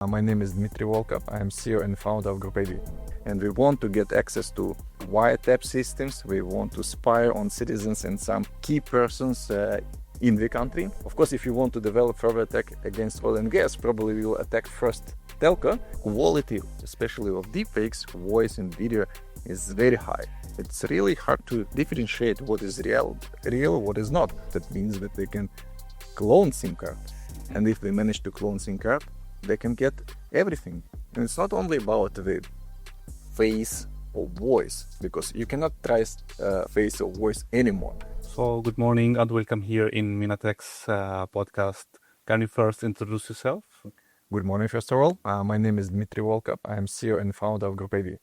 My name is Dmitriy Volkov. I am CEO and founder of Group AD. And we want to get access to wiretap systems. We want to spy on citizens and some key persons in the country. Of course, if you want to develop further attack against oil and gas, probably we will attack first telco. Quality, especially of deepfakes, voice and video, is very high. It's really hard to differentiate what is real, what is not. That means that they can clone SIM card. And if they manage to clone SIM card, they can get everything. And it's not only about the face or voice, because you cannot trace face or voice anymore. So good morning and welcome here in Meena's podcast. Can you first introduce yourself? Good morning, first of all. My name is Dmitriy Volkov. I am CEO and founder of Group AD.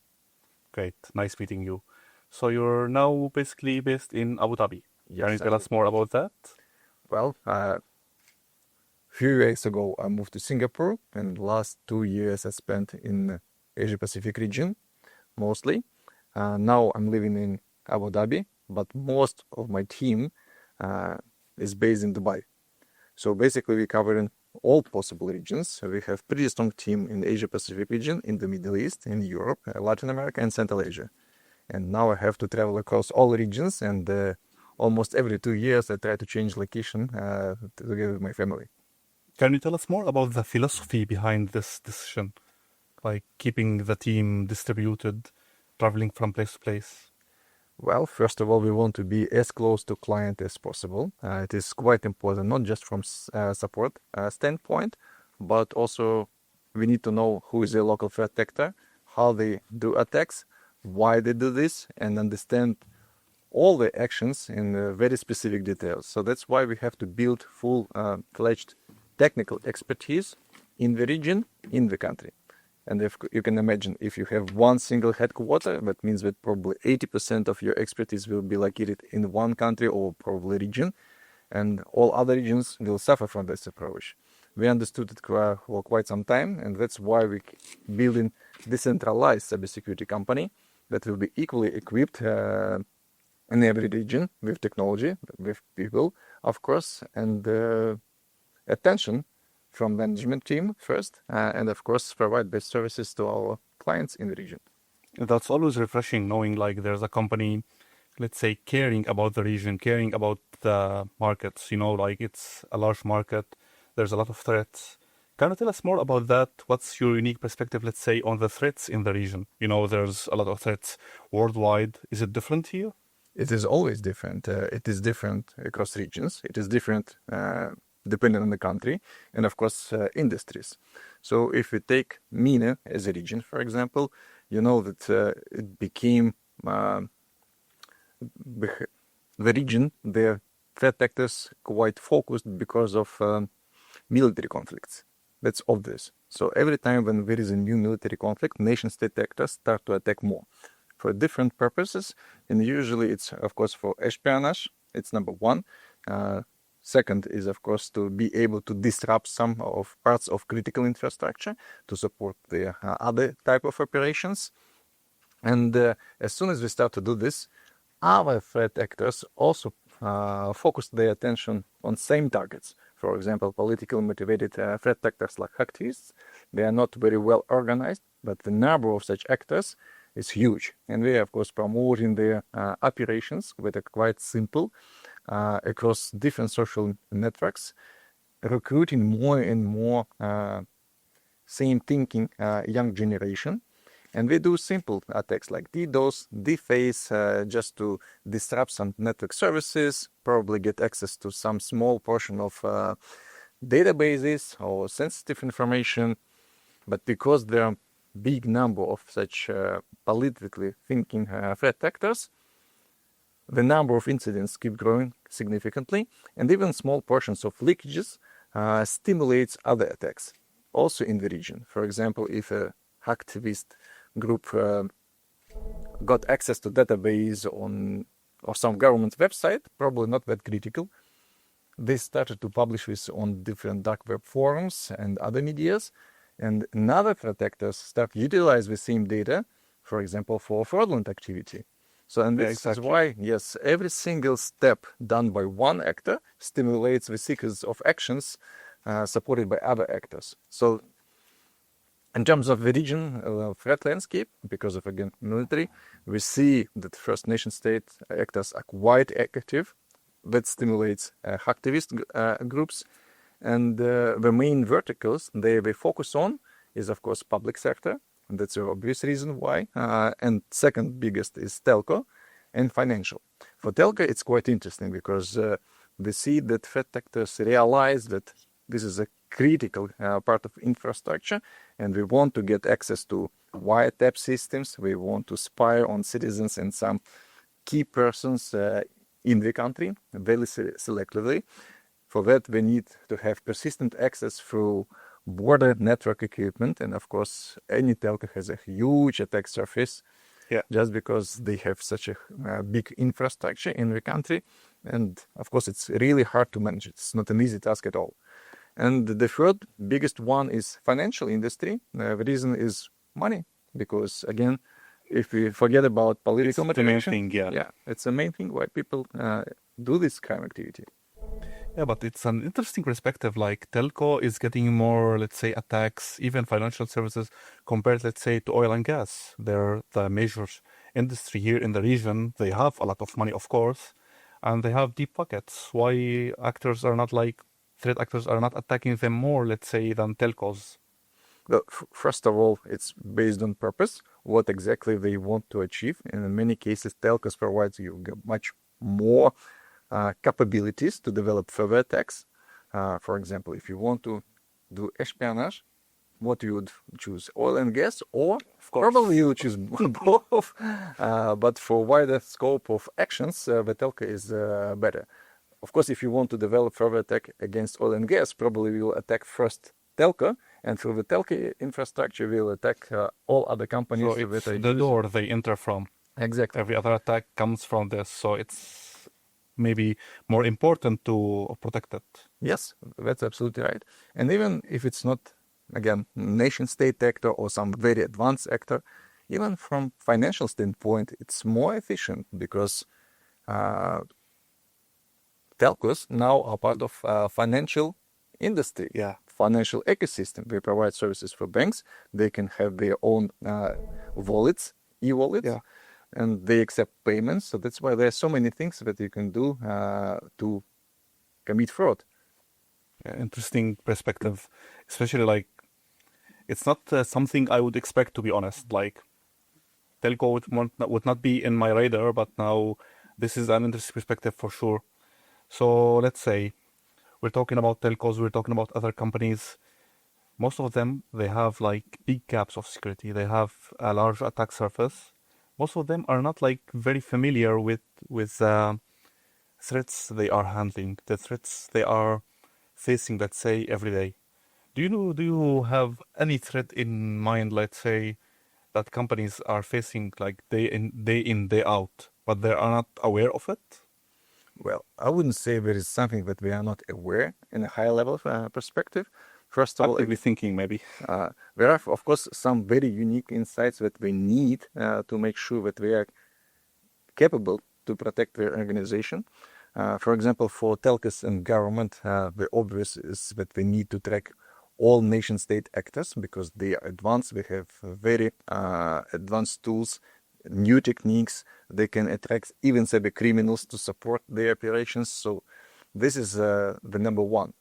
Great, nice meeting you. So you're now basically based in Abu Dhabi. Yes, Can you tell us more about that? Well, few years ago, I moved to Singapore, and last 2 years I spent in Asia-Pacific region, mostly. Now I'm living in Abu Dhabi, but most of my team is based in Dubai. So basically, we cover in all possible regions. We have pretty strong team in the Asia-Pacific region, in the Middle East, in Europe, Latin America, and Central Asia. And now I have to travel across all regions, and almost every 2 years I try to change location together with my family. Can you tell us more about the philosophy behind this decision? Like keeping the team distributed, traveling from place to place? Well, first of all, we want to be as close to client as possible. It is quite important, not just from support standpoint, but also we need to know who is a local threat actor, how they do attacks, why they do this, and understand all the actions in very specific details. So that's why we have to build full-fledged technical expertise in the region, in the country. And if you can imagine, if you have one single headquarter, that means that probably 80% of your expertise will be located in one country or probably region, and all other regions will suffer from this approach. We understood it for quite some time, and that's why we're building decentralized cybersecurity company that will be equally equipped in every region with technology, with people, of course, and attention from management team first, and of course provide best services to our clients in the region. That's always refreshing knowing like there's a company, let's say, caring about the region, caring about the markets, like it's a large market, there's a lot of threats. Can you tell us more about that? What's your unique perspective, let's say, on the threats in the region? There's a lot of threats worldwide. Is it different here? It is always different. It is different across regions. It is different depending on the country and, of course, industries. So if we take MENA as a region, for example, you know that it became the region, the threat actors quite focused because of military conflicts. That's obvious. So every time when there is a new military conflict, nation-state actors start to attack more for different purposes. And usually it's, of course, for espionage. It's number one. Second is, of course, to be able to disrupt some of parts of critical infrastructure to support the other type of operations. And as soon as we start to do this, our threat actors also focus their attention on same targets. For example, politically motivated threat actors like hacktivists. They are not very well organized, but the number of such actors is huge. And we are, of course, promoting their operations that are quite simple across different social networks, recruiting more and more same thinking young generation. And we do simple attacks like DDoS, deface, just to disrupt some network services, probably get access to some small portion of databases or sensitive information. But because there are big number of such politically thinking threat actors, the number of incidents keep growing significantly, and even small portions of leakages stimulates other attacks, also in the region. For example, if a hacktivist group got access to database or some government website, probably not that critical, they started to publish this on different dark web forums and other medias, and another threat actors start utilize the same data, for example, for fraudulent activity. So, and this is why, yes, every single step done by one actor stimulates the sequence of actions supported by other actors. So In terms of the region threat landscape, because of, again, military, we see that first nation-state actors are quite active. That stimulates hacktivist groups. And the main verticals they focus on is, of course, public sector. And that's the obvious reason why. And second biggest is telco and financial. For telco, it's quite interesting because they see that threat actors realize that this is a critical part of infrastructure, and we want to get access to wiretap systems. We want to spy on citizens and some key persons in the country very selectively. For that, we need to have persistent access through border network equipment. And of course, any telco has a huge attack surface just because they have such a big infrastructure in the country. And of course, it's really hard to manage. It's not an easy task at all. And the third biggest one is financial industry. The reason is money, because again, if we forget about political motivation, the main thing, it's the main thing why people do this crime activity. Yeah, but it's an interesting perspective. Like telco is getting more, let's say, attacks, even financial services, compared, let's say, to oil and gas. They're the major industry here in the region. They have a lot of money, of course, and they have deep pockets. Why threat actors are not attacking them more, let's say, than telcos? Well, first of all, it's based on purpose, what exactly they want to achieve. And in many cases, telcos provides you much more capabilities to develop further attacks. For example, if you want to do espionage, what you would choose, oil and gas, or probably you choose both. But for wider scope of actions, the telco is better. Of course, if you want to develop further attack against oil and gas, probably we will attack first telco, and through the telco infrastructure, we will attack all other companies. So it's the door they enter from. Exactly. Every other attack comes from this, so it's maybe more important to protect it. Yes, that's absolutely right. And even if it's not, again, nation-state actor or some very advanced actor, even from financial standpoint, it's more efficient because telcos now are part of financial industry, financial ecosystem. They provide services for banks. They can have their own wallets, e-wallets, and they accept payments. So that's why there are so many things that you can do to commit fraud. Interesting perspective, especially like it's not something I would expect, to be honest. Like telco would not be in my radar, but now this is an interesting perspective for sure. So let's say we're talking about telcos, we're talking about other companies. Most of them, they have like big gaps of security. They have a large attack surface. Most of them are not like very familiar with threats they are handling, the threats they are facing, let's say, every day. Do you have any threat in mind, let's say, that companies are facing like day in, day out, but they are not aware of it? Well, I wouldn't say there is something that we are not aware in a high level perspective. First of all, actively thinking maybe. There are, of course, some very unique insights that we need to make sure that we are capable to protect their organization. For example, for telcos and government, the obvious is that we need to track all nation-state actors because they are advanced. We have very advanced tools, new techniques. They can attract even cyber criminals to support their operations. So this is the number one.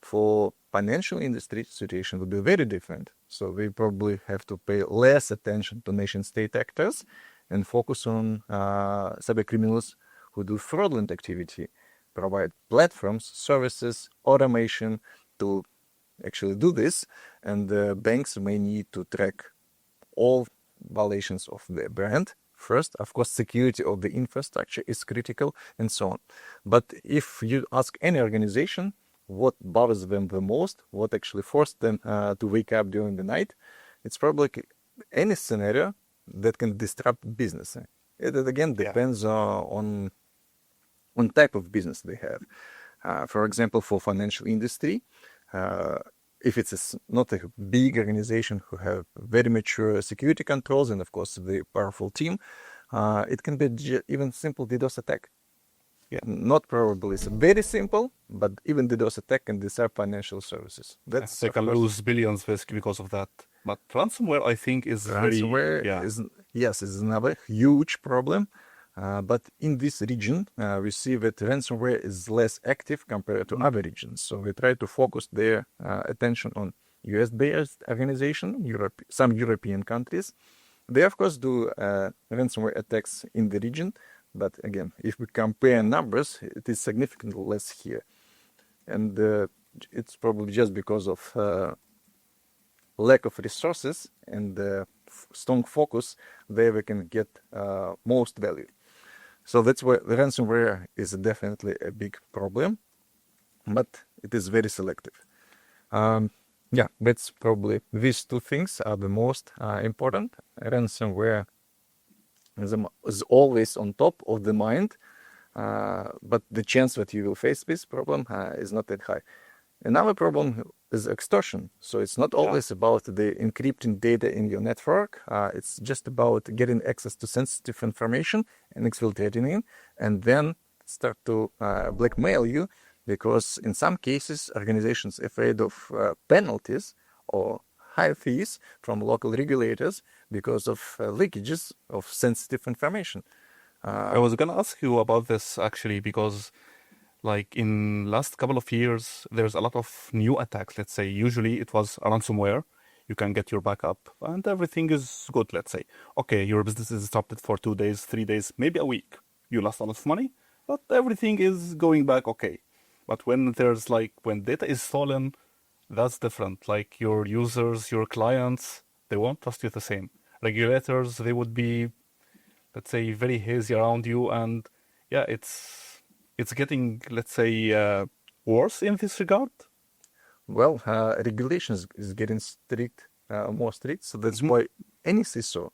For financial industry, situation will be very different. So we probably have to pay less attention to nation-state actors and focus on cyber criminals who do fraudulent activity, provide platforms, services, automation to actually do this. And the banks may need to track all violations of their brand. First, of course, security of the infrastructure is critical and so on. But if you ask any organization what bothers them the most, what actually forced them to wake up during the night, it's probably any scenario that can disrupt business. It again depends on type of business they have. For example, for financial industry, if it's not a big organization who have very mature security controls and of course the powerful team, it can be even simple DDoS attack. Not probably it's very simple, but even DDoS attack can disrupt financial services. They can lose billions basically because of that. But ransomware, I think, is Ransomware is another huge problem. But in this region, we see that ransomware is less active compared to other regions. So we try to focus their attention on US-based organization, some European countries. They, of course, do ransomware attacks in the region. But again, if we compare numbers, it is significantly less here. And it's probably just because of lack of resources and strong focus where we can get most value. So that's why the ransomware is definitely a big problem, but it is very selective. That's probably these two things are the most important. Ransomware is always on top of the mind, but the chance that you will face this problem is not that high. Another problem is extortion. So it's not always about the encrypting data in your network. It's just about getting access to sensitive information and exfiltrating it, and then start to blackmail you, because in some cases, organizations afraid of penalties or high fees from local regulators because of leakages of sensitive information. I was going to ask you about this actually, because like in last couple of years, there's a lot of new attacks. Let's say usually it was a ransomware. You can get your backup and everything is good. Let's say, okay, your business is stopped for 2 days, 3 days, maybe a week. You lost a lot of money, but everything is going back okay. But when data is stolen, that's different. Like your users, your clients, they won't trust you the same. Regulators, they would be, let's say, very hazy around you, and it's getting, let's say, worse in this regard. Well, regulations is getting more strict, so that's why any CISO,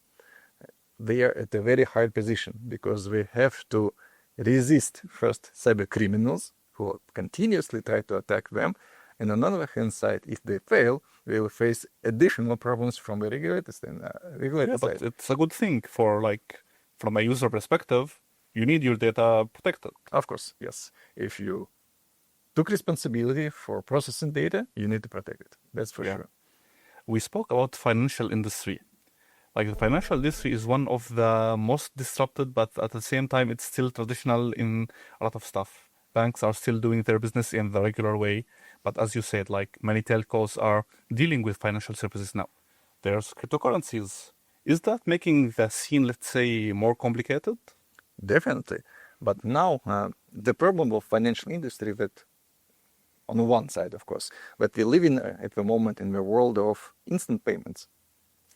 they are at a very high position, because we have to resist first cyber criminals who continuously try to attack them, and on the other hand side, if they fail, we will face additional problems from the regulators and regulators. But it's a good thing from a user perspective. You need your data protected. Of course, yes. If you took responsibility for processing data, you need to protect it. That's for sure. We spoke about financial industry. Like the financial industry is one of the most disrupted, but at the same time, it's still traditional in a lot of stuff. Banks are still doing their business in the regular way. But as you said, like many telcos are dealing with financial services now. There's cryptocurrencies. Is that making the scene, let's say, more complicated? Definitely. But now the problem of financial industry that on one side, of course, but we live in at the moment in the world of instant payments.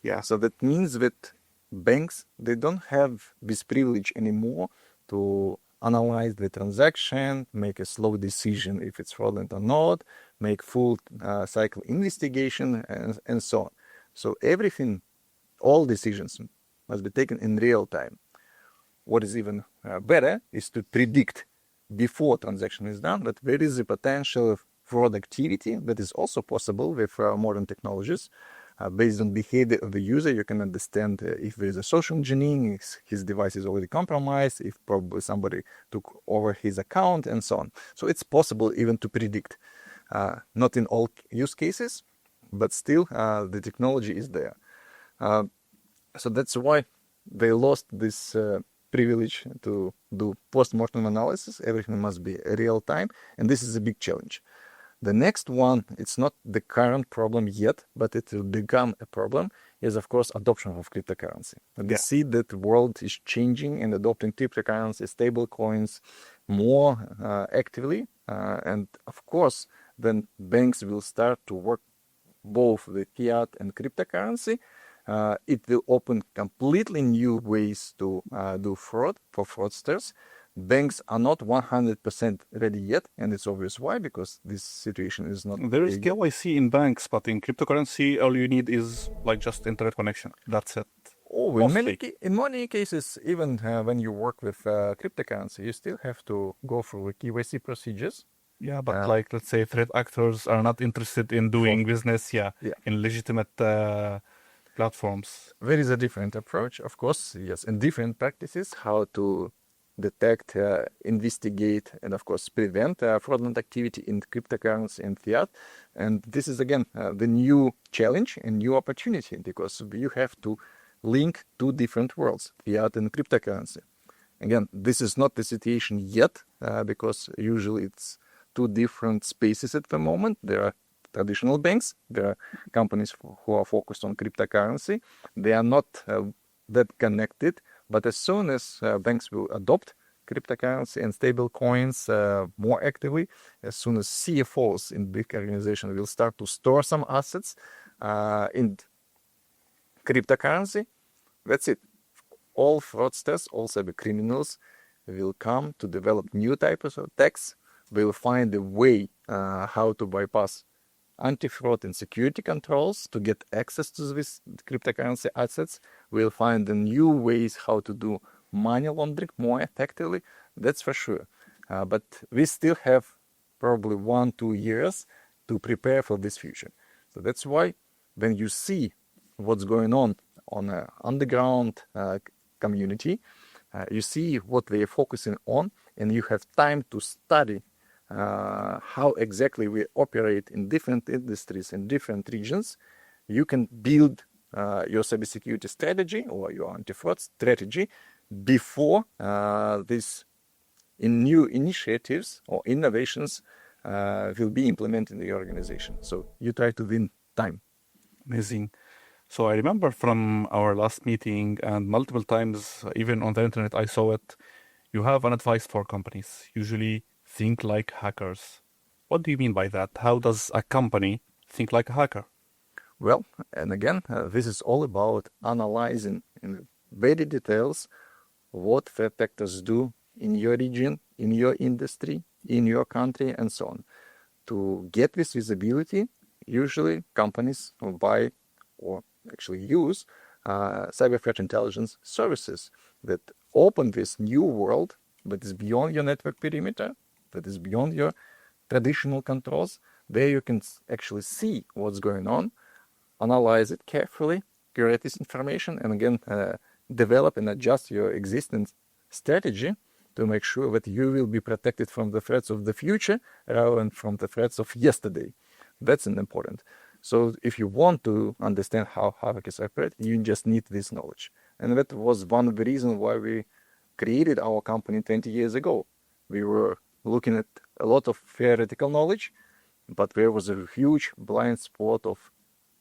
Yeah. So that means that banks, they don't have this privilege anymore to analyze the transaction, make a slow decision if it's fraudulent or not, make full cycle investigation, and so on. So everything, all decisions must be taken in real time. What is even better is to predict before transaction is done that there is a potential of fraud activity that is also possible with modern technologies. Based on behavior of the user, you can understand if there is a social engineering, if his device is already compromised, if probably somebody took over his account, and so on. So it's possible even to predict. Not in all use cases, but still the technology is there. So that's why they lost this privilege to do post-mortem analysis. Everything must be real time, and this is a big challenge. The next one, it's not the current problem yet, but it will become a problem, is of course adoption of cryptocurrency. We see that the world is changing and adopting cryptocurrency, stable coins more actively. And of course, then banks will start to work both with fiat and cryptocurrency. It will open completely new ways to do fraud for fraudsters. Banks are not 100% ready yet, and it's obvious why, because this situation is not... There is KYC in banks, but in cryptocurrency, all you need is like just internet connection. That's it. Oh, in many cases, even when you work with cryptocurrency, you still have to go through KYC procedures. Yeah, but like, let's say threat actors are not interested in doing business in legitimate platforms. There is a different approach, of course, yes, and different practices, how to detect, investigate, and of course prevent fraudulent activity in cryptocurrency and fiat. And this is again the new challenge and new opportunity, because you have to link two different worlds, fiat and cryptocurrency. Again, this is not the situation yet, because usually it's two different spaces at the moment. There are traditional banks, there are companies who are focused on cryptocurrency. They are not that connected, but as soon as banks will adopt cryptocurrency and stable coins more actively, as soon as CFOs in big organizations will start to store some assets in cryptocurrency, that's it. All fraudsters, all cyber criminals will come to develop new types of attacks. They will find a way how to bypass anti-fraud and security controls to get access to these cryptocurrency assets. We'll find the new ways how to do money laundering more effectively, that's for sure. But we still have probably 1-2 years to prepare for this future. So that's why when you see what's going on an underground community, you see what they are focusing on, and you have time to study how exactly we operate in different industries in different regions, you can build your cybersecurity strategy or your anti-fraud strategy before these new initiatives or innovations will be implemented in the organization. So you try to win time. Amazing. So I remember from our last meeting and multiple times, even on the internet, I saw it. You have an advice for companies. Usually think like hackers. What do you mean by that? How does a company think like a hacker? Well, and again, this is all about analyzing in very details what threat actors do in your region, in your industry, in your country, and so on. To get this visibility, usually companies will buy or actually use cyber threat intelligence services that open this new world that is beyond your network perimeter, that is beyond your traditional controls. There you can actually see what's going on, analyze it carefully, curate this information, and again, develop and adjust your existing strategy to make sure that you will be protected from the threats of the future rather than from the threats of yesterday. That's important. So if you want to understand how hackers operate, you just need this knowledge. And that was one of the reasons why we created our company 20 years ago. We were looking at a lot of theoretical knowledge, but there was a huge blind spot of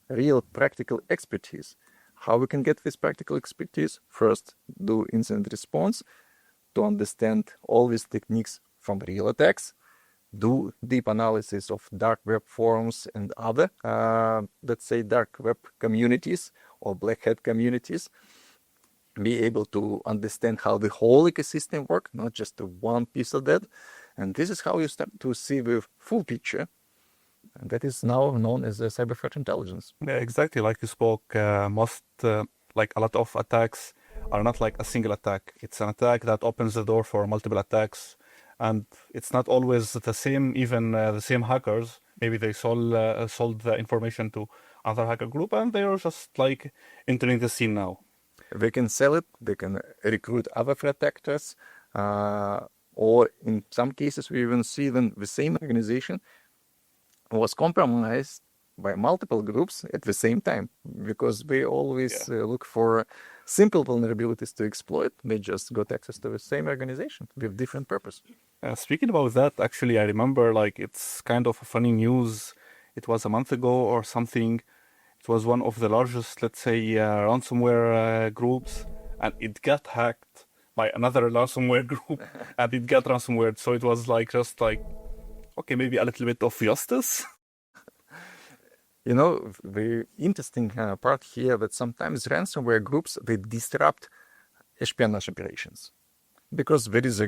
real practical expertise. How we can get this practical expertise? First, do incident response to understand all these techniques from real attacks, do deep analysis of dark web forums and other, let's say, dark web communities or black hat communities, be able to understand how the whole ecosystem works, not just one piece of that. And this is how you start to see the full picture. And that is now known as cyber threat intelligence. Yeah, exactly. Like you spoke, like a lot of attacks are not like a single attack. It's an attack that opens the door for multiple attacks. And it's not always the same, even the same hackers. Maybe they sold the information to another hacker group and they are just like entering the scene now. They can sell it, they can recruit other threat actors, or in some cases we even see them, the same organization was compromised by multiple groups at the same time, because they always look for simple vulnerabilities to exploit. They just got access to the same organization with different purpose. Speaking about that, actually, I remember like it's kind of a funny news. It was a month ago or something. It was one of the largest, let's say, ransomware groups, and it got hacked by another ransomware group, and it got ransomware. So it was like just like, okay, maybe a little bit of justice. You know, the interesting part here that sometimes ransomware groups, they disrupt espionage operations, because there is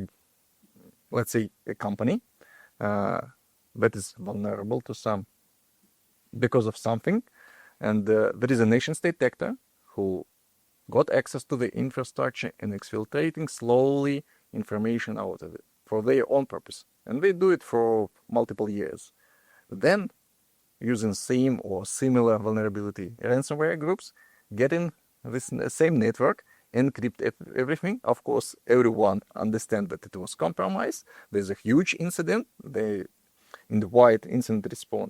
let's say, a company that is vulnerable to because of something, and there is a nation-state actor who got access to the infrastructure and exfiltrating slowly information out of it for their own purpose. And they do it for multiple years. Then, using same or similar vulnerability ransomware groups, get in this same network encrypt everything. Of course, everyone understands that it was compromised. There's a huge incident. They invite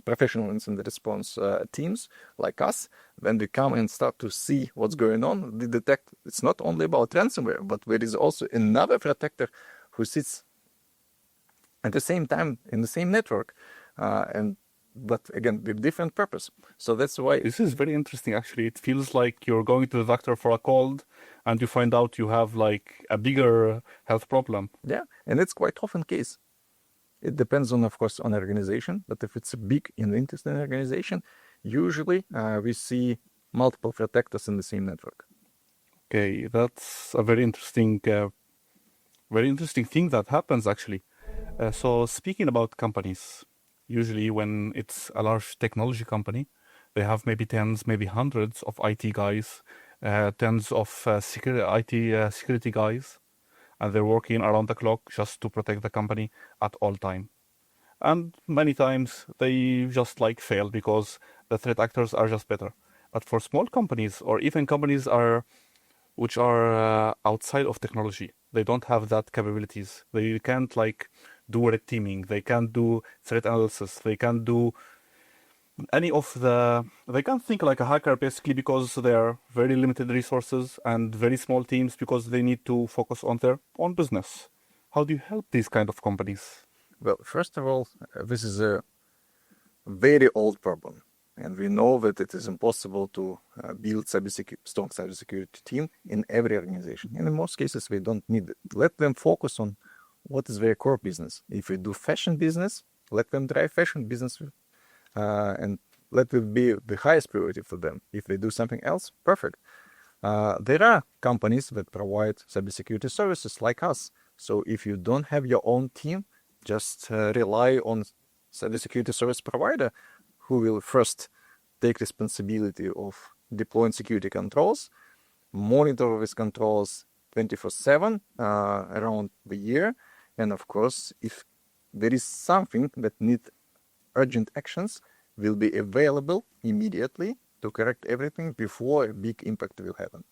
professional incident response teams like us. When we come and start to see what's going on, we detect it's not only about ransomware, but there is also another threat actor who sits at the same time in the same network, but again with different purpose. So that's why This is very interesting, actually. It feels like you're going to the doctor for a cold and you find out you have like a bigger health problem. yeah, and it's quite often case. It depends on, of course, on organization, but if it's a big and interesting organization, usually we see multiple threat actors in the same network. Okay, that's a very interesting thing that happens, actually. So speaking about companies, usually when it's a large technology company, they have maybe tens, maybe hundreds of IT guys, tens of IT security guys, and they're working around the clock just to protect the company at all time. And many times they just like fail because the threat actors are just better. But for small companies or even companies which are outside of technology, they don't have that capabilities. They can't like do red teaming. They can't do threat analysis. They can't do they can't think like a hacker basically because they are very limited resources and very small teams because they need to focus on their own business. How do you help these kind of companies? Well, first of all, this is a very old problem. And we know that it is impossible to build strong cybersecurity team in every organization. And in most cases, we don't need it. Let them focus on what is their core business. If we do fashion business, let them drive fashion business and let it be the highest priority for them. If they do something else, perfect. There are companies that provide cybersecurity services like us. So if you don't have your own team, just rely on cybersecurity service provider who will first take responsibility of deploying security controls, monitor these controls 24/7 around the year. And of course, if there is something that needs urgent actions, will be available immediately to correct everything before a big impact will happen.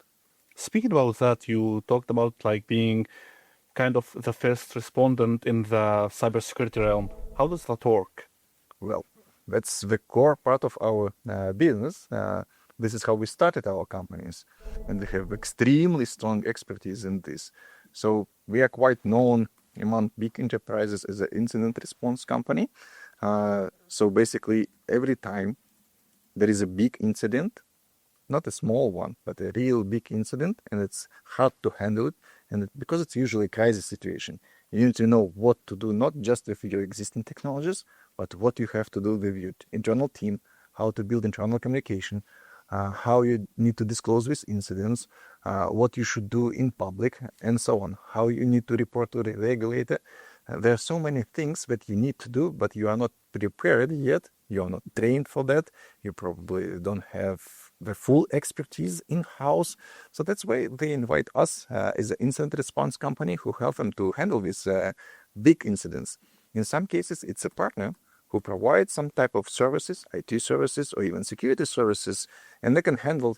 Speaking about that, you talked about like being kind of the first respondent in the cybersecurity realm. How does that work? Well, that's the core part of our business. This is how we started our companies, and we have extremely strong expertise in this. So we are quite known among big enterprises as an incident response company. So basically, every time there is a big incident, not a small one, but a real big incident, and it's hard to handle it, and because it's usually a crisis situation, you need to know what to do, not just with your existing technologies, but what you have to do with your internal team, how to build internal communication, how you need to disclose these incidents, what you should do in public, and so on, how you need to report to the regulator. There are so many things that you need to do, but you are not prepared yet. You are not trained for that. You probably don't have the full expertise in-house. So that's why they invite us as an incident response company who help them to handle these big incidents. In some cases, it's a partner who provides some type of services, IT services, or even security services, and they can handle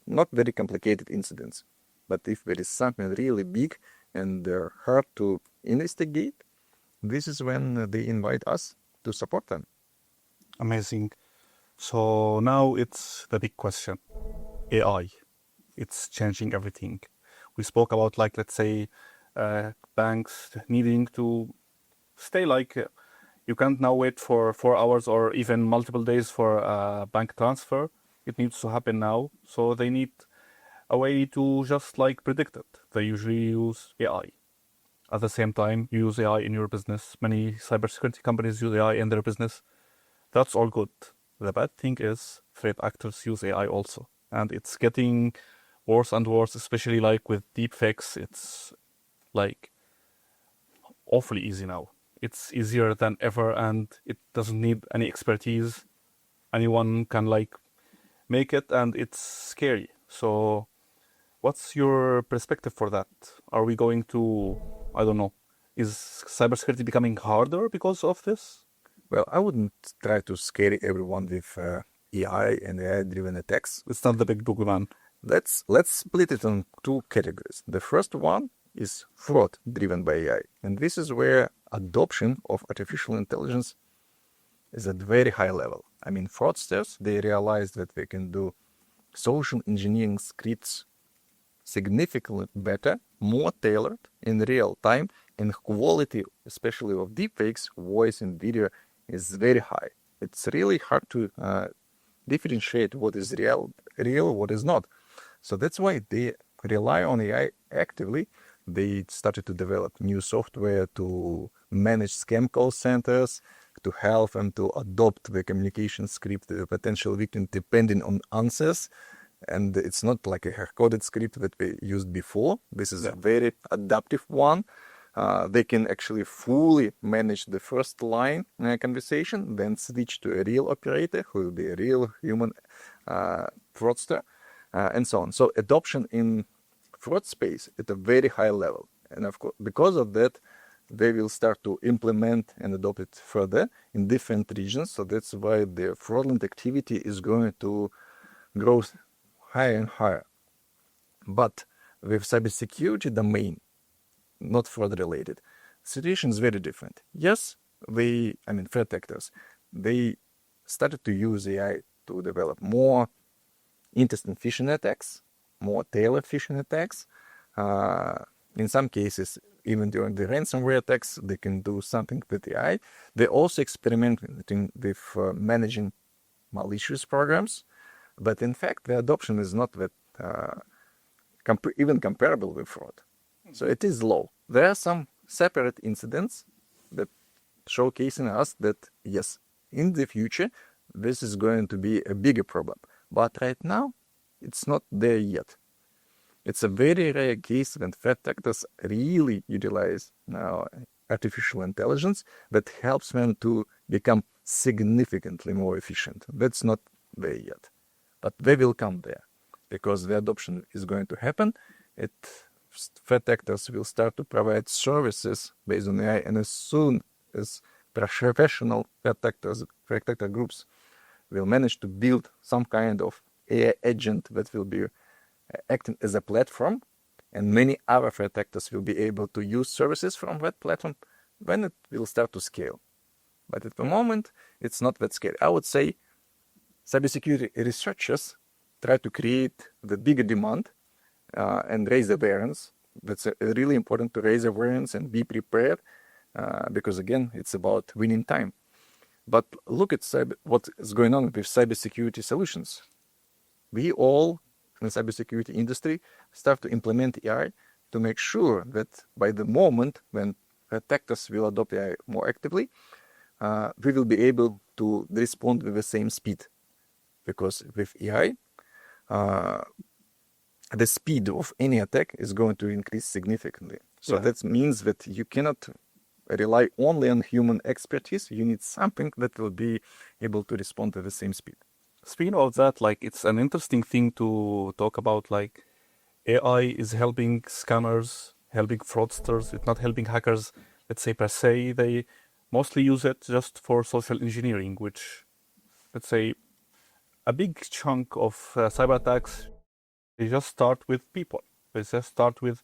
not very complicated incidents. But if there is something really big and they're hard to investigate, this is when they invite us to support them. Amazing. So now it's the big question. AI. It's changing everything. We spoke about, like, let's say, banks needing to stay like, you can't now wait for 4 hours or even multiple days for a bank transfer. It needs to happen now. So they need a way to just like predict it. They usually use AI. At the same time, you use AI in your business. Many cybersecurity companies use AI in their business. That's all good. The bad thing is threat actors use AI also. And it's getting worse and worse, especially like with deepfakes. It's like awfully easy now. It's easier than ever and it doesn't need any expertise. Anyone can like make it and it's scary. So what's your perspective for that? Are we going to, I don't know, is cybersecurity becoming harder because of this? Well, I wouldn't try to scare everyone with AI and AI-driven attacks. It's not the big boogeyman. Let's split it on two categories. The first one is fraud driven by AI. And this is where adoption of artificial intelligence is at very high level. I mean, fraudsters, they realize that they can do social engineering scripts significantly better, more tailored in real time, and quality, especially of deepfakes, voice and video, is very high. It's really hard to differentiate what is real, what is not. So that's why they rely on AI actively. They started to develop new software to manage scam call centers, to help them to adopt the communication script to the potential victim depending on answers. And it's not like a hard-coded script that we used before. This is a very adaptive one. They can actually fully manage the first line conversation, then switch to a real operator who will be a real human fraudster, and so on. So adoption in fraud space at a very high level. And of course, because of that, they will start to implement and adopt it further in different regions. So that's why the fraudulent activity is going to grow higher and higher. But with cybersecurity domain, not fraud related, situation is very different. Yes, threat actors, they started to use AI to develop more interesting phishing attacks, more tailored phishing attacks. In some cases, even during the ransomware attacks, they can do something with AI. They also experimenting with managing malicious programs. But in fact, the adoption is not that even comparable with fraud. So it is low. There are some separate incidents that showcasing us that, yes, in the future, this is going to be a bigger problem. But right now, it's not there yet. It's a very rare case when threat actors really utilize now artificial intelligence that helps them to become significantly more efficient. That's not there yet. But they will come there because the adoption is going to happen. Threat actors will start to provide services based on AI, and as soon as professional threat actor groups will manage to build some kind of AI agent that will be acting as a platform, and many other threat actors will be able to use services from that platform, then it will start to scale. But at the moment, it's not that scale. I would say cybersecurity researchers try to create the bigger demand and raise awareness. That's really important, to raise awareness and be prepared because, again, it's about winning time. But look at what is going on with cybersecurity solutions. We all in the cybersecurity industry start to implement AI to make sure that by the moment when attackers will adopt AI more actively, we will be able to respond with the same speed. Because with AI, the speed of any attack is going to increase significantly. So that means that you cannot rely only on human expertise. You need something that will be able to respond at the same speed. Speaking of that, it's an interesting thing to talk about. AI is helping scammers, helping fraudsters. It's not helping hackers, let's say, per se. They mostly use it just for social engineering, which, let's say, a big chunk of cyber attacks, they just start with people. They just start with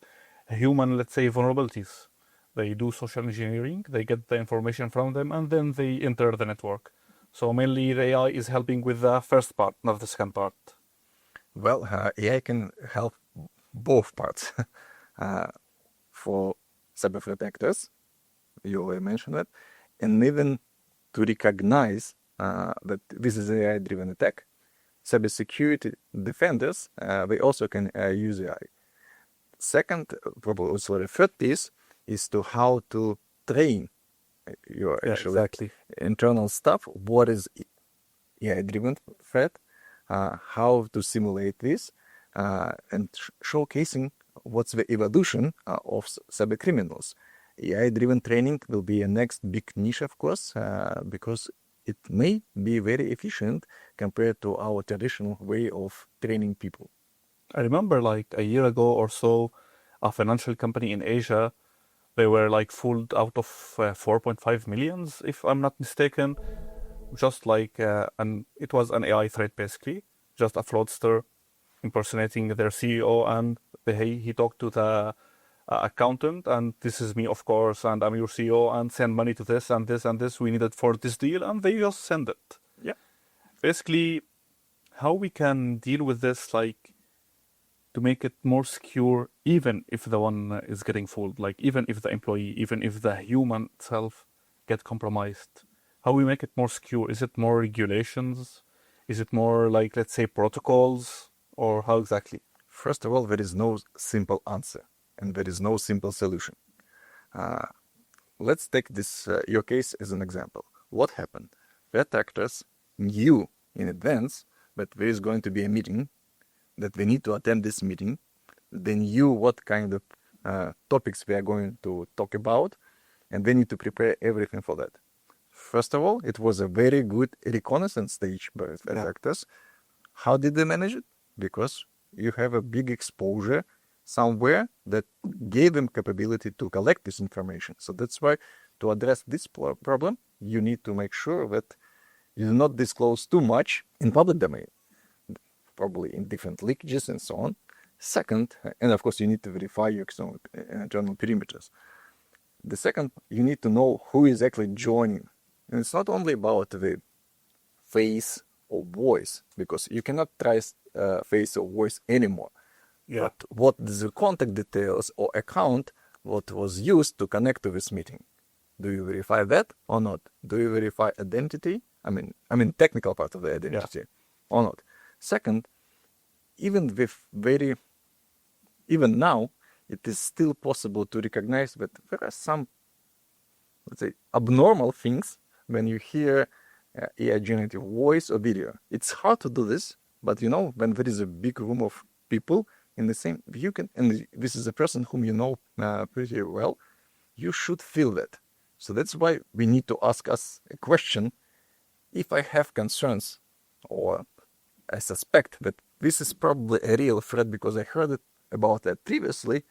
human, let's say, vulnerabilities. They do social engineering, they get the information from them, and then they enter the network. So mainly the AI is helping with the first part, not the second part. Well, AI can help both parts. For cyber threat actors, you already mentioned that, and even to recognize that this is an AI-driven attack. Cybersecurity defenders, they also can use AI. Second, probably also the third piece is to how to train your internal stuff. What is AI-driven threat? How to simulate this, and showcasing what's the evolution of cyber criminals. AI-driven training will be a next big niche, of course, because it may be very efficient compared to our traditional way of training people. I remember a year ago or so, a financial company in Asia, they were fooled out of 4.5 million, if I'm not mistaken. Just it was an AI threat, basically. Just a fraudster impersonating their CEO, and he talked to the accountant, and this is me, of course, and I'm your CEO, and send money to this and this and this. We need it for this deal, and they just send it. Yeah. Basically, how we can deal with this, like, to make it more secure, even if the one is getting fooled, like even if the employee, even if the human itself get compromised. How we make it more secure? Is it more regulations? Is it more like, let's say, protocols? Or how exactly? First of all, there is no simple answer and there is no simple solution. Let's take this your case as an example. What happened? Threat actors knew in advance that there is going to be a meeting, that they need to attend this meeting. They knew what kind of topics we are going to talk about, and they need to prepare everything for that. First of all, it was a very good reconnaissance stage by threat actors. How did they manage it? Because you have a big exposure somewhere that gave them capability to collect this information. So that's why, to address this problem, you need to make sure that you do not disclose too much in public domain, probably in different leakages and so on. Second, and of course you need to verify your internal perimeters. The second, you need to know who is actually joining. And it's not only about the face or voice, because you cannot trace face or voice anymore. Yeah. But what is the contact details or account what was used to connect to this meeting? Do you verify that or not? Do you verify identity? I mean technical part of the identity or not? Second, even now, it is still possible to recognize that there are some, let's say, abnormal things when you hear AI generative voice or video. It's hard to do this, but when there is a big room of people in the same, you can, and this is a person whom you know pretty well, you should feel that. So that's why we need to ask us a question. If I have concerns, or I suspect that this is probably a real threat because I heard about that previously,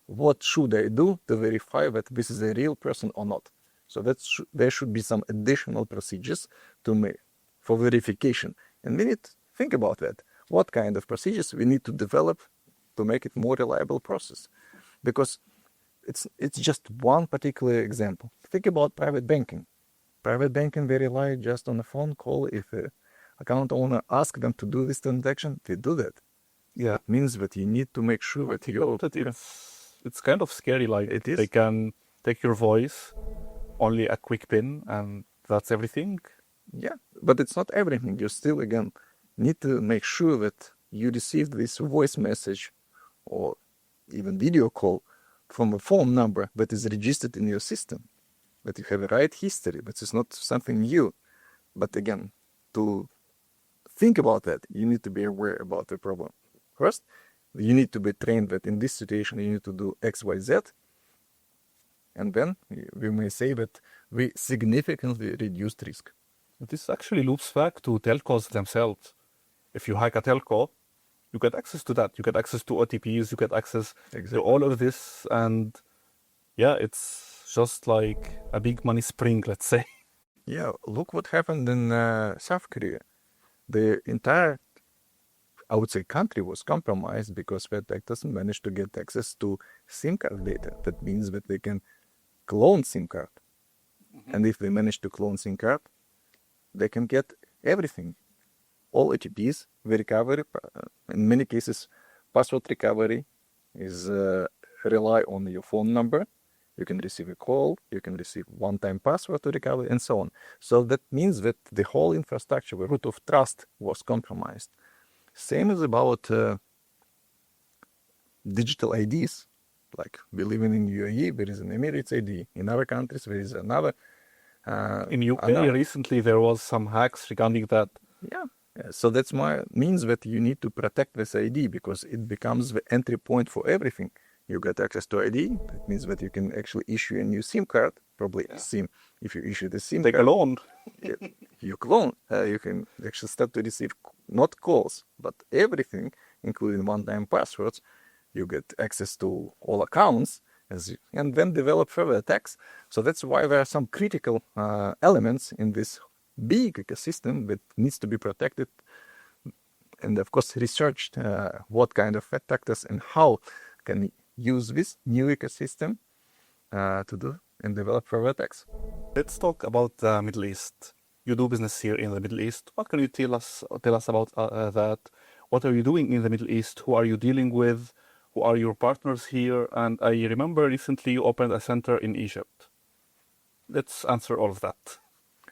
what should I do to verify that this is a real person or not? So there should be some additional procedures for verification. And we need to think about that. What kind of procedures we need to develop to make it more reliable process? Because it's just one particular example. Think about private banking. Private banking, they rely just on a phone call. If an account owner asks them to do this transaction, they do that. Yeah. It means that you need to make sure that it's kind of scary. Like, it is. They can take your voice, only a quick pin, and that's everything. Yeah, but it's not everything. You still, again, need to make sure that you received this voice message or even video call from a phone number that is registered in your system, that you have a right history, that is not something new. But again, to think about that, you need to be aware about the problem. First, you need to be trained that in this situation you need to do X, Y, Z. And then we may say that we significantly reduced risk. This actually loops back to telcos themselves. If you hack a telco, you get access to that. You get access to OTPs, you get access to all of this. And yeah, it's just like a big money spring, let's say. Yeah, look what happened in South Korea. The entire, I would say, country was compromised because threat actors managed to get access to SIM card data. That means that they can clone SIM card. And if they manage to clone SIM card, they can get everything. All OTPs, the recovery, in many cases, password recovery is rely on your phone number. You can receive a call, you can receive one-time password to recover, and so on. So that means that the whole infrastructure, the root of trust, was compromised. Same is about digital IDs. Like we live in UAE, there is an Emirates ID. In other countries, there is another. In UK, recently, there was some hacks regarding that. Yeah. So that's means that you need to protect this ID because it becomes the entry point for everything. You get access to ID. That means that you can actually issue a new SIM card, probably a SIM. If you issue the SIM Take card, a loan. you clone. You can actually start to receive not calls, but everything, including one-time passwords. You get access to all accounts, and then develop further attacks. So that's why there are some critical elements in this big ecosystem that needs to be protected and of course researched what kind of threat actors and how can we use this new ecosystem to do and develop further attacks. Let's talk about the Middle East. You do business here in the Middle East. What can you tell us about that? What are you doing in the Middle East? Who are you dealing with? Who are your partners here? And I remember recently you opened a center in Egypt. Let's answer all of that.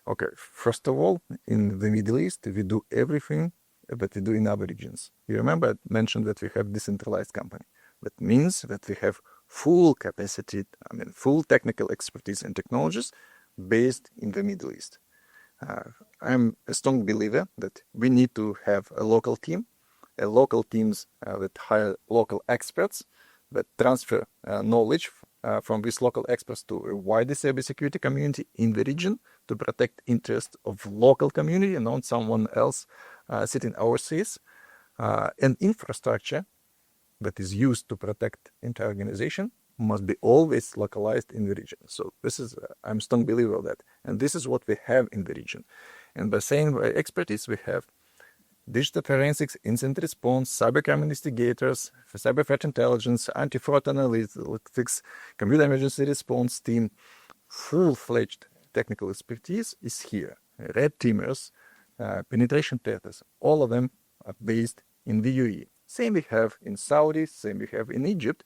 Okay, first of all, in the Middle East, we do everything that we do in other regions. You remember I mentioned that we have decentralized company. That means that we have full capacity, full technical expertise and technologies based in the Middle East. I'm a strong believer that we need to have a local team, local teams that hire local experts that transfer knowledge from these local experts to a wider cybersecurity community in the region to protect interests of local community and not someone else sitting overseas. And infrastructure that is used to protect entire organization must be always localized in the region. So this is, I'm a strong believer of that. And this is what we have in the region. And by saying by expertise, we have digital forensics, incident response, cybercrime investigators, cyber threat intelligence, anti-fraud analytics, computer emergency response team. Full-fledged technical expertise is here. Red teamers, penetration testers, all of them are based in the UAE. Same we have in Saudi, same we have in Egypt.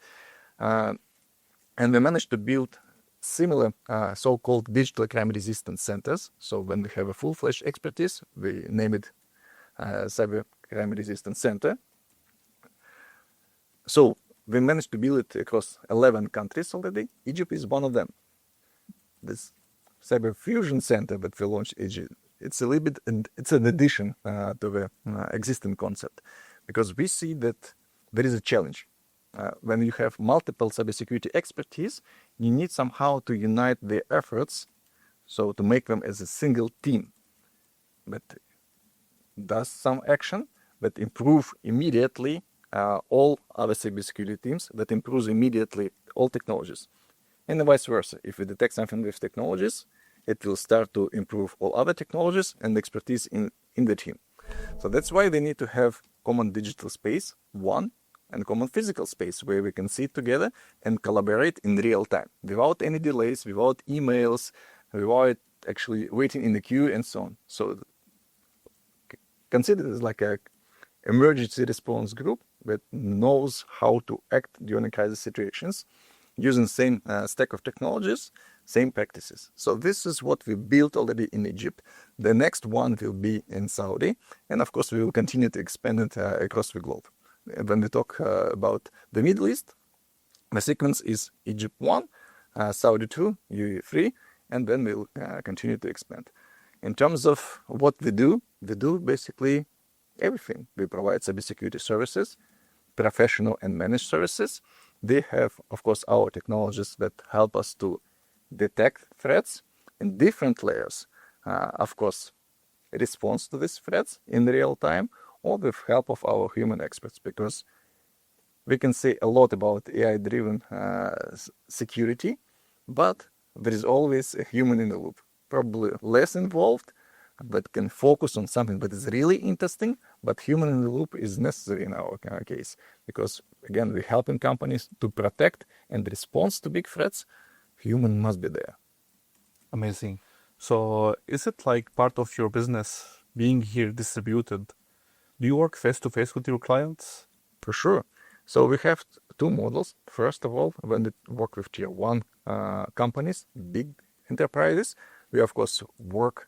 And we managed to build similar so-called digital crime resistance centers. So when we have a full-fledged expertise, we name it Cyber Crime Resistance Center. So we managed to build it across 11 countries already. Egypt is one of them. This Cyber Fusion Center that we launched in Egypt, it's a little bit, and it's an addition to the existing concept, because we see that there is a challenge. When you have multiple cybersecurity expertise, you need somehow to unite their efforts, so to make them as a single team. But does some action that improve immediately all other cybersecurity teams, that improves immediately all technologies. And vice versa. If we detect something with technologies, it will start to improve all other technologies and expertise in the team. So that's why they need to have common digital space, one, and common physical space where we can sit together and collaborate in real time, without any delays, without emails, without actually waiting in the queue and so on. So consider it as like a emergency response group that knows how to act during crisis situations using same stack of technologies, same practices. So this is what we built already in Egypt. The next one will be in Saudi, and of course we will continue to expand it across the globe. When we talk about the Middle East, the sequence is Egypt 1, Saudi 2, UAE 3, and then we'll continue to expand. In terms of what we do basically everything. We provide cybersecurity services, professional and managed services. They have, of course, our technologies that help us to detect threats in different layers. Of course, response to these threats in real time, or with help of our human experts, because we can say a lot about AI-driven security, but there is always a human in the loop, probably less involved, but can focus on something that is really interesting, but human in the loop is necessary in our case, because again, we're helping companies to protect and respond to big threats. Human must be there. Amazing. So is it like part of your business being here distributed? Do you work face-to-face with your clients? For sure. So we have two models. First of all, when we work with tier one companies, big enterprises, we of course work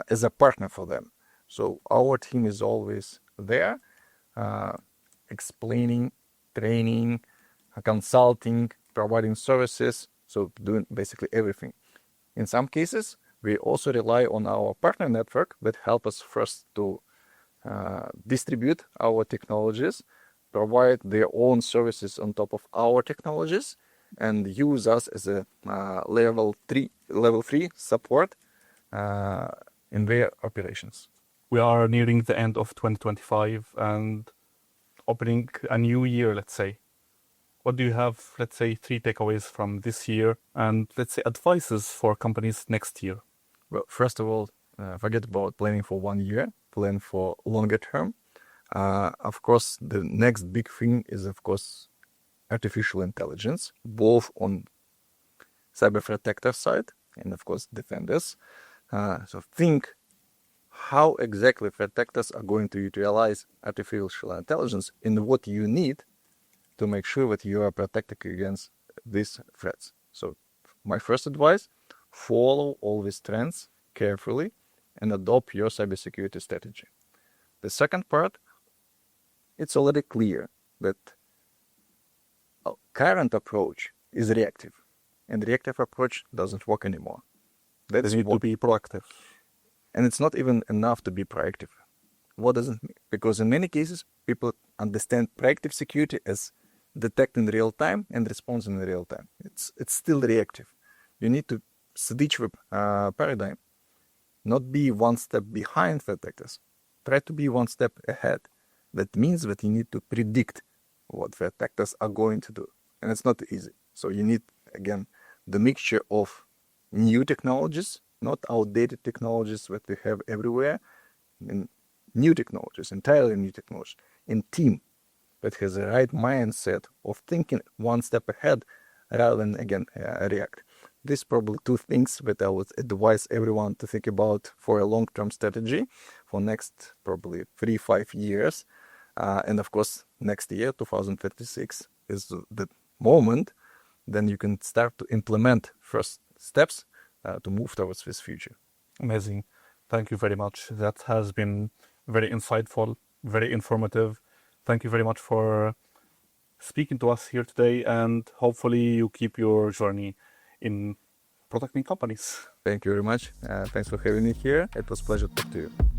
as a partner for them. So our team is always there, explaining, training, consulting, providing services, so doing basically everything. In some cases, we also rely on our partner network that help us first to distribute our technologies, provide their own services on top of our technologies, and use us as a level 3 support in their operations. We are nearing the end of 2025 and opening a new year, let's say. What do you have, let's say, 3 takeaways from this year and, let's say, advices for companies next year? Well, first of all, forget about planning for 1 year, plan for longer term. Of course, the next big thing is, of course, artificial intelligence, both on cyber threat actor side and, of course, defenders. So think how exactly threat actors are going to utilize artificial intelligence and what you need to make sure that you are protected against these threats. So my first advice, follow all these trends carefully and adopt your cybersecurity strategy. The second part, it's already clear that our current approach is reactive, and reactive approach doesn't work anymore. They need to be proactive. And it's not even enough to be proactive. What does it mean? Because in many cases, people understand proactive security as detect in real time and response in real time. It's still reactive. You need to switch the paradigm, not be one step behind threat actors. Try to be one step ahead. That means that you need to predict what threat actors are going to do. And it's not easy. So you need, again, the mixture of new technologies, not outdated technologies that we have everywhere, and new technologies, entirely new technologies, and team that has the right mindset of thinking one step ahead rather than, again, react. These probably two things that I would advise everyone to think about for a long-term strategy for next probably 3-5 years. And of course, next year, 2036, is the moment then you can start to implement first steps to move towards this future. Amazing. Thank you very much. That has been very insightful, very informative. Thank you very much for speaking to us here today, and hopefully you keep your journey in protecting companies. Thank you very much. Thanks for having me here. It was a pleasure to talk to you.